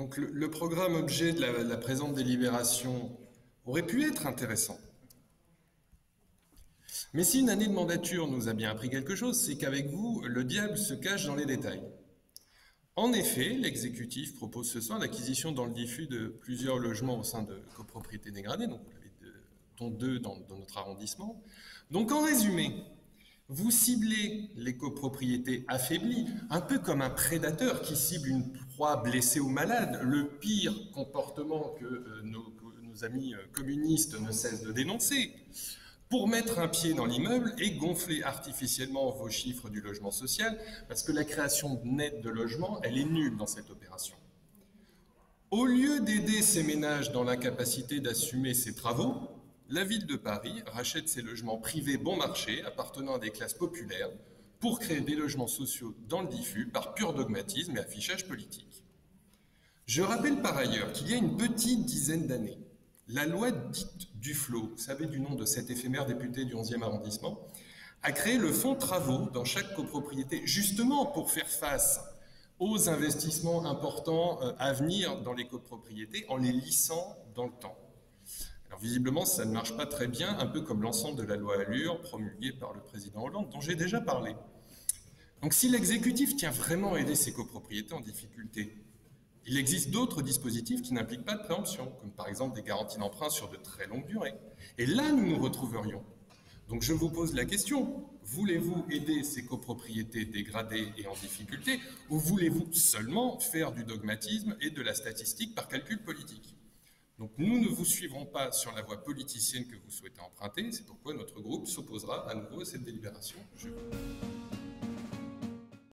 Donc le programme objet de la présente délibération aurait pu être intéressant. Mais si une année de mandature nous a bien appris quelque chose, c'est qu'avec vous, le diable se cache dans les détails. En effet, l'exécutif propose ce soir l'acquisition dans le diffus de plusieurs logements au sein de copropriétés dégradées, donc vous l'avez dont 2 dans notre arrondissement. Donc en résumé, vous ciblez les copropriétés affaiblies, un peu comme un prédateur qui cible une proie blessée ou malade, le pire comportement que nos amis communistes ne cessent de dénoncer, pour mettre un pied dans l'immeuble et gonfler artificiellement vos chiffres du logement social, parce que la création nette de logements, elle est nulle dans cette opération. Au lieu d'aider ces ménages dans l'incapacité d'assumer ces travaux, la ville de Paris rachète ces logements privés bon marché appartenant à des classes populaires pour créer des logements sociaux dans le diffus par pur dogmatisme et affichage politique. Je rappelle par ailleurs qu'il y a une petite dizaine d'années, la loi dite Duflot, vous savez du nom de cet éphémère député du 11e arrondissement, a créé le fonds travaux dans chaque copropriété, justement pour faire face aux investissements importants à venir dans les copropriétés en les lissant dans le temps. Alors visiblement, ça ne marche pas très bien, un peu comme l'ensemble de la loi Allure promulguée par le président Hollande, dont j'ai déjà parlé. Donc si l'exécutif tient vraiment à aider ces copropriétés en difficulté, il existe d'autres dispositifs qui n'impliquent pas de préemption, comme par exemple des garanties d'emprunt sur de très longues durées. Et là, nous nous retrouverions. Donc je vous pose la question, voulez-vous aider ces copropriétés dégradées et en difficulté, ou voulez-vous seulement faire du dogmatisme et de la statistique par calcul politique? Donc nous ne vous suivrons pas sur la voie politicienne que vous souhaitez emprunter, c'est pourquoi notre groupe s'opposera à nouveau à cette délibération.